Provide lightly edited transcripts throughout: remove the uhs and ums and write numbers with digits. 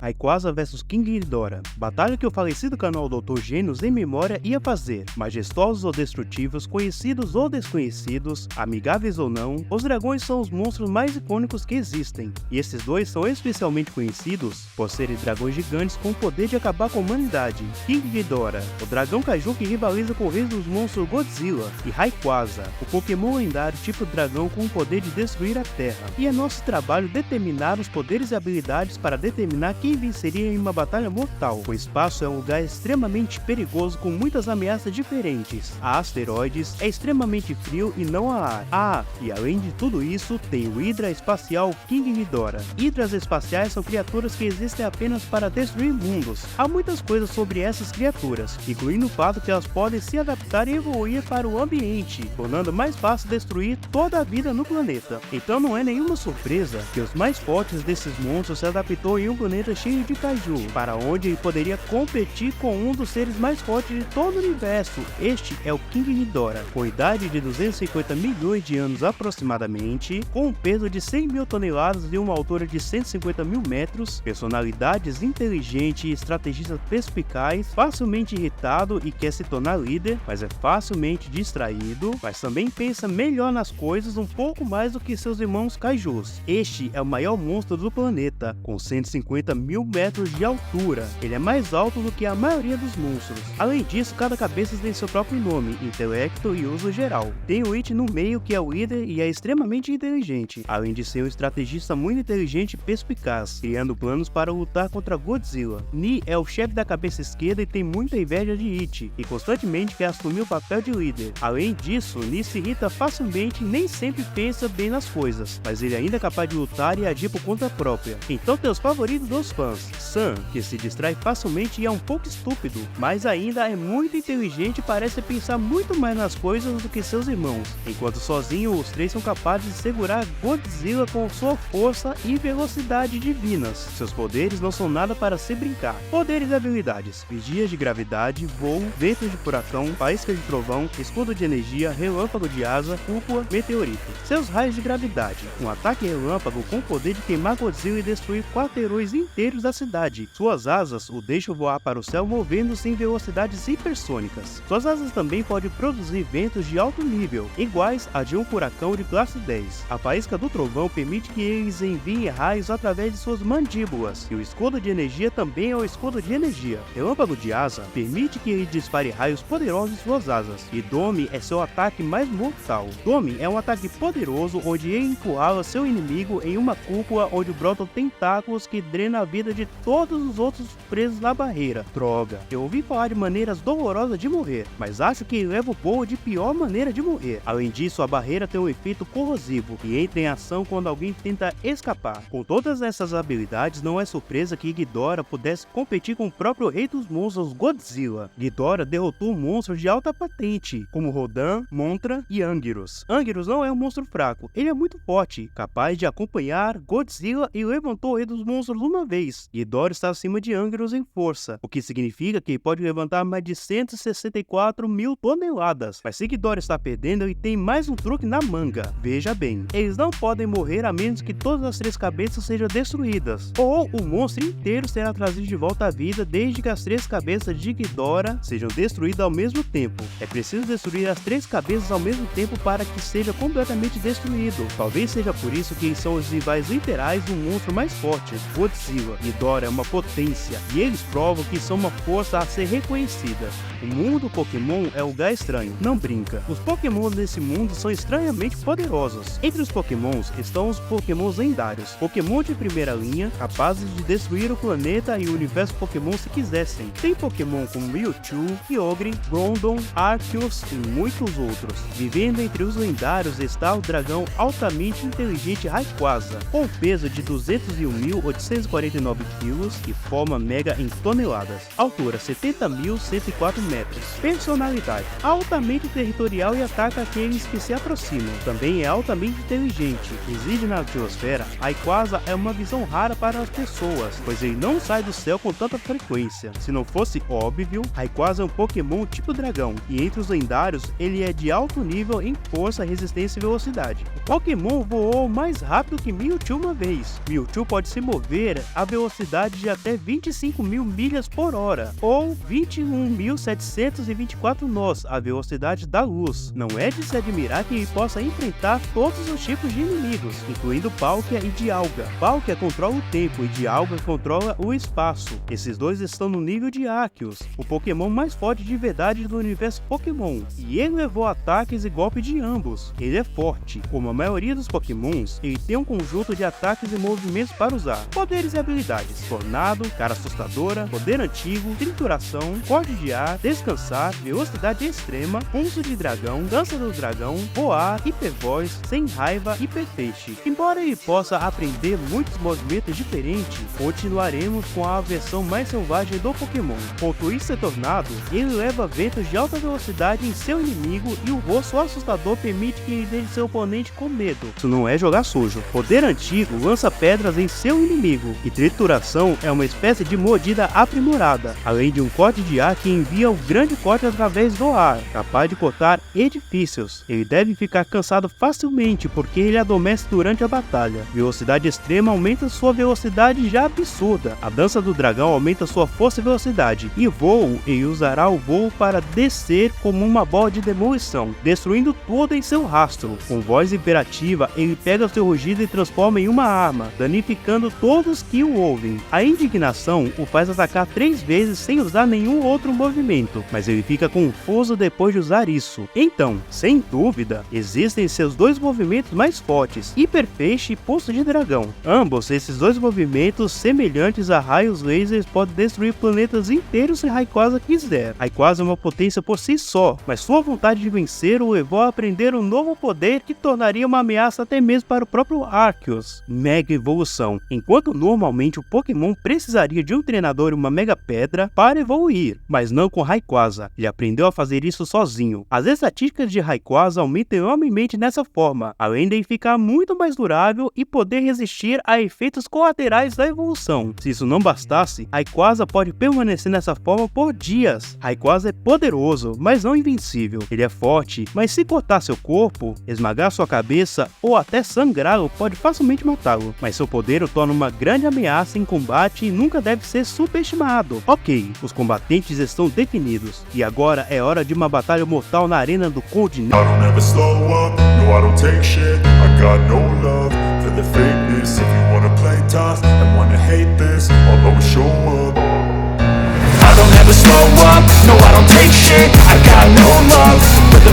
Rayquaza vs King Ghidorah, batalha que o falecido canal Dr. Gênios em memória ia fazer. Majestosos ou destrutivos, conhecidos ou desconhecidos, amigáveis ou não, os dragões são os monstros mais icônicos que existem, e esses dois são especialmente conhecidos por serem dragões gigantes com o poder de acabar com a humanidade. King Ghidorah, o dragão kaiju que rivaliza com o rei dos monstros Godzilla, e Rayquaza, o Pokémon lendário tipo dragão com o poder de destruir a Terra. E é nosso trabalho determinar os poderes e habilidades para determinar quem venceria em uma batalha mortal. O espaço é um lugar extremamente perigoso com muitas ameaças diferentes. Há asteroides, é extremamente frio e não há ar. E além de tudo isso, tem o Hydra espacial King Ghidorah. Hidras espaciais são criaturas que existem apenas para destruir mundos. Há muitas coisas sobre essas criaturas, incluindo o fato que elas podem se adaptar e evoluir para o ambiente, tornando mais fácil destruir toda a vida no planeta. Então não é nenhuma surpresa que os mais fortes desses monstros se adaptou em um planeta cheio de kaiju, para onde ele poderia competir com um dos seres mais fortes de todo o universo. Este é o King Ghidorah, com idade de 250 milhões de anos aproximadamente, com um peso de 100 mil toneladas e uma altura de 150 mil metros, personalidades inteligente e estrategista perspicaz, facilmente irritado e quer se tornar líder, mas é facilmente distraído, mas também pensa melhor nas coisas um pouco mais do que seus irmãos kaijus. Este é o maior monstro do planeta, com 150 mil metros de altura. Ele é mais alto do que a maioria dos monstros. Além disso, cada cabeça tem seu próprio nome, intelecto e uso geral. Tem o It no meio, que é o líder e é extremamente inteligente, além de ser um estrategista muito inteligente e perspicaz, criando planos para lutar contra Godzilla. Ni é o chefe da cabeça esquerda e tem muita inveja de It, e constantemente quer assumir o papel de líder. Além disso, Ni se irrita facilmente e nem sempre pensa bem nas coisas, mas ele ainda é capaz de lutar e agir por conta própria. Então tem os favoritos dos fãs. Sam, que se distrai facilmente e é um pouco estúpido, mas ainda é muito inteligente e parece pensar muito mais nas coisas do que seus irmãos, enquanto sozinho os três são capazes de segurar Godzilla com sua força e velocidade divinas. Seus poderes não são nada para se brincar. Poderes e habilidades: vigias de gravidade, voo, ventos de furacão, faísca de trovão, escudo de energia, relâmpago de asa, cúpula, meteorito. Seus raios de gravidade: um ataque relâmpago com o poder de queimar Godzilla e destruir quarteirões inteiros da cidade. Suas asas o deixam voar para o céu movendo-se em velocidades hipersônicas. Suas asas também podem produzir ventos de alto nível, iguais a de um furacão de classe 10. A faísca do trovão permite que eles enviem raios através de suas mandíbulas, e o escudo de energia também é o escudo de energia. Relâmpago de asa permite que ele dispare raios poderosos de suas asas, e Dome é seu ataque mais mortal. Dome é um ataque poderoso onde ele encurrala seu inimigo em uma cúpula onde brotam tentáculos que drenam a vida de todos os outros presos na barreira. Droga, eu ouvi falar de maneiras dolorosas de morrer, mas acho que ele leva o povo de pior maneira de morrer. Além disso, a barreira tem um efeito corrosivo e entra em ação quando alguém tenta escapar. Com todas essas habilidades, não é surpresa que Ghidorah pudesse competir com o próprio rei dos monstros, Godzilla. Ghidorah derrotou monstros de alta patente, como Rodan, Mothra e Anguirus. Anguirus não é um monstro fraco, ele é muito forte, capaz de acompanhar Godzilla e levantou o rei dos monstros uma vez. Ghidorah está acima de Anguirus em força, o que significa que ele pode levantar mais de 164 mil toneladas. Mas se Ghidorah está perdendo, ele tem mais um truque na manga. Veja bem, eles não podem morrer a menos que todas as três cabeças sejam destruídas, ou o monstro inteiro será trazido de volta à vida desde que as três cabeças de Ghidorah sejam destruídas ao mesmo tempo. É preciso destruir as três cabeças ao mesmo tempo para que seja completamente destruído. Talvez seja por isso que eles são os rivais literais do monstro mais forte, Godzilla. Ghidorah é uma potência, e eles provam que são uma força a ser reconhecida. O mundo Pokémon é um lugar estranho, não brinca. Os Pokémon desse mundo são estranhamente poderosos. Entre os Pokémons estão os Pokémons lendários, Pokémon de primeira linha, capazes de destruir o planeta e o universo Pokémon se quisessem. Tem Pokémon como Mewtwo, Kyogre, Groudon, Arceus e muitos outros. Vivendo entre os lendários está o dragão altamente inteligente Rayquaza, com peso de 201.849 kg e forma mega em toneladas. Altura 70.104 metros. Personalidade: altamente territorial e ataca aqueles que se aproximam. Também é altamente inteligente. Reside na atmosfera. Rayquaza é uma visão rara para as pessoas, pois ele não sai do céu com tanta frequência. Se não fosse óbvio, Rayquaza é um Pokémon tipo dragão, e entre os lendários ele é de alto nível em força, resistência e velocidade. O Pokémon voou mais rápido que Mewtwo uma vez. Mewtwo pode se mover a velocidade de até 25.000 milhas por hora, ou 21.724 nós, a velocidade da luz. Não é de se admirar que ele possa enfrentar todos os tipos de inimigos, incluindo Palkia e Dialga. Palkia controla o tempo e Dialga controla o espaço. Esses dois estão no nível de Arceus, o Pokémon mais forte de verdade do universo Pokémon, e ele levou ataques e golpes de ambos. Ele é forte. Como a maioria dos Pokémons, ele tem um conjunto de ataques e movimentos para usar, poderes e habilidades: Tornado, Cara Assustadora, Poder Antigo, Trituração, Corte de Ar, Descansar, Velocidade Extrema, Pulso de Dragão, Dança do Dragão, Voar, Hyper Voice, Sem Raiva e Perfeixe. Embora ele possa aprender muitos movimentos diferentes, continuaremos com a versão mais selvagem do Pokémon. Com o Twister Tornado, ele leva ventos de alta velocidade em seu inimigo e o rosto assustador permite que ele deixe seu oponente com medo. Isso não é jogar sujo. Poder Antigo lança pedras em seu inimigo, e Trituração é uma espécie de mordida aprimorada, além de um corte de ar que envia o grande corte através do ar, capaz de cortar edifícios. Ele deve ficar cansado facilmente porque ele adormece durante a batalha. Velocidade Extrema aumenta sua velocidade já absurda. A Dança do Dragão aumenta sua força e velocidade. E Voo, ele usará o voo para descer como uma bola de demolição, destruindo tudo em seu rastro. Com voz imperativa, ele pega seu rugido e transforma em uma arma, danificando todos que o ouvem. A indignação o faz atacar 3 vezes sem usar nenhum outro movimento, mas ele fica confuso depois de usar isso. Então, sem dúvida, existem seus dois movimentos mais fortes, Hiperfeixe e Pulso de Dragão. Ambos esses dois movimentos, semelhantes a raios lasers, podem destruir planetas inteiros se Rayquaza quiser. Rayquaza é uma potência por si só, mas sua vontade de vencer o levou a aprender um novo poder que tornaria uma ameaça até mesmo para o próprio Arceus: Mega Evolução. Enquanto normalmente o Pokémon precisaria de um treinador e uma Mega Pedra para evoluir, mas não com Rayquaza. Ele aprendeu a fazer isso sozinho. As estatísticas de Rayquaza aumentam enormemente nessa forma, além de ficar muito mais durável e poder resistir a efeitos colaterais da evolução. Se isso não bastasse, Rayquaza pode permanecer nessa forma por dias. Rayquaza é poderoso, mas não invencível. Ele é forte, mas se cortar seu corpo, esmagar sua cabeça ou até sangrá-lo, pode facilmente matá-lo. Mas seu poder o torna uma grande ameaça em combate e nunca deve ser subestimado. Ok, os combatentes estão definidos, e agora é hora de uma batalha mortal na arena do Codename. I don't ever slow up, no I don't take shit. I got no love for the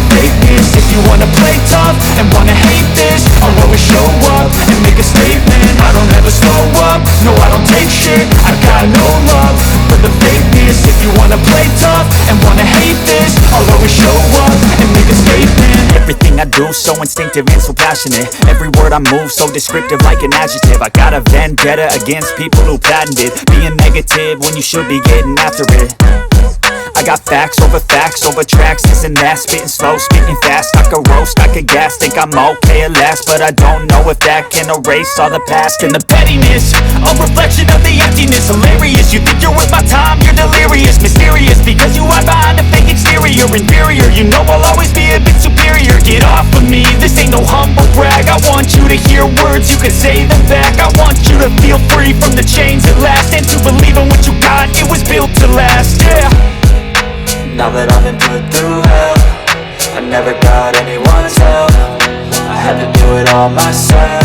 fakeness. If you wanna play tough and wanna hate this, I'll always show up and make a statement. I don't ever slow up, no I don't take shit. I got no love for the fakeness. If you wanna play tough and wanna hate this, I'll always show up and make a statement. Everything I do so instinctive and so passionate. Every word I move so descriptive like an adjective. I got a vendetta against people who patented being negative when you should be getting after it. I got facts over tracks, isn't that? Spitting slow, spitting fast, I could roast, I could gas. Think I'm okay at last, but I don't know if that can erase all the past. And the pettiness, a reflection of the emptiness. Hilarious, you think you're worth my time, you're delirious. Mysterious, because you hide behind a fake exterior. Inferior, you know I'll always be a bit superior. Get off of me, this ain't no humble brag. I want you to hear words, you can say them back. I want you to feel free from the chains at last, and to believe in what you got, it was built to last, yeah. Now that I've been put through hell, I never got anyone's help. I had to do it all myself.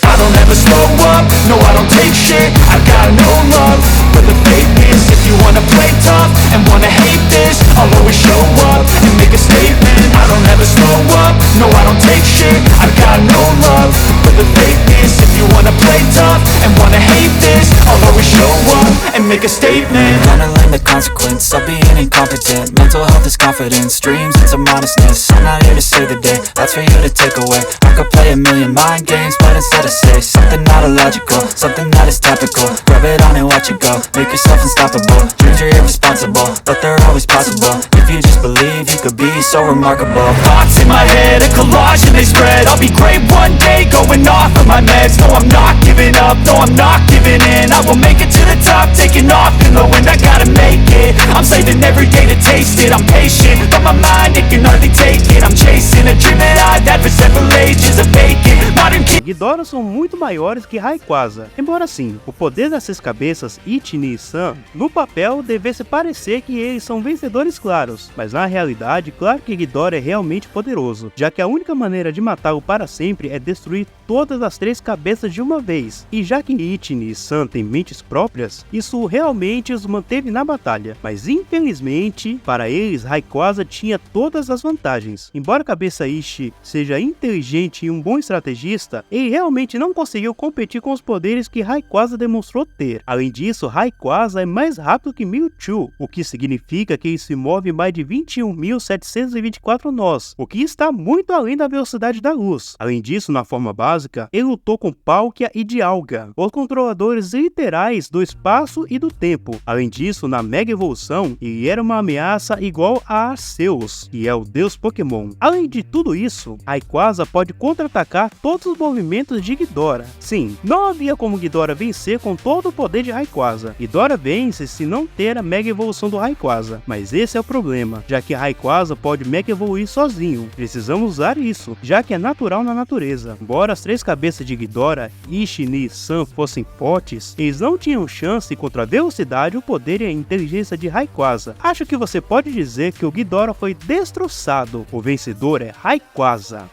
I don't ever slow up, no I don't take shit. I got no love for the fakeness. If you wanna play tough and wanna hate this, I'll always show up and make a statement. I don't ever slow up, no I don't take shit. I got no love for the fakeness. If you wanna play tough and wanna hate this, I'll always show up and make a statement. Gonna learn the consequence of being incompetent. Mental health is confidence, dreams into modestness. I'm not here to save the day, that's for you to take away. I could play a million mind games, but instead I say something not illogical, something that is topical. Rub it on and watch it go, make yourself unstoppable. Dreams are irresponsible, but they're always possible. If you just believe, you could be so remarkable. Thoughts in my head, a collage and they spread. I'll be great one day, going off of my meds. No, I'm not giving up, no, I'm not giving in. I will make it to the top, taking off in the wind. I gotta make it, I'm saving every day to taste it. I'm patient, but my mind, it can hardly take it. I'm chasing a dream that I've had for several ages, a vacant modern kid. Ghidorah são muito maiores que Rayquaza. Embora sim, o poder das 6 cabeças Ichini e San, no papel devesse parecer que eles são vencedores claros, mas na realidade, claro que Ghidorah é realmente poderoso, já que a única maneira de matá-lo para sempre é destruir todas as 3 cabeças de uma vez, e já que Ichini e San têm mentes próprias, isso realmente os manteve na batalha, mas infelizmente, para eles, Rayquaza tinha todas as vantagens. Embora a cabeça Ichi seja inteligente e um bom estrategista, ele realmente não conseguiu competir com os poderes que Rayquaza demonstrou ter. Além disso, Rayquaza é mais rápido que Mewtwo, o que significa que ele se move mais de 21.724 nós, o que está muito além da velocidade da luz. Além disso, na forma básica, ele lutou com Palkia e Dialga, os controladores literais do espaço e do tempo. Além disso, na Mega Evolução, ele era uma ameaça igual a Arceus, que é o deus Pokémon. Além de tudo isso, Rayquaza pode contra-atacar todos os movimentos de Ghidorah. Sim, não havia como Ghidorah vencer com todo o poder de Rayquaza. Ghidorah vence se não ter a Mega Evolução do Rayquaza, mas esse é o problema, já que Rayquaza pode Mega Evoluir sozinho. Precisamos usar isso, já que é natural na natureza. Embora as 3 cabeças de Ghidorah, Ichini e San fossem fortes, eles não tinham chance contra a velocidade, o poder e a inteligência de Rayquaza. Acho que você pode dizer que o Ghidorah foi destroçado. O vencedor é Rayquaza.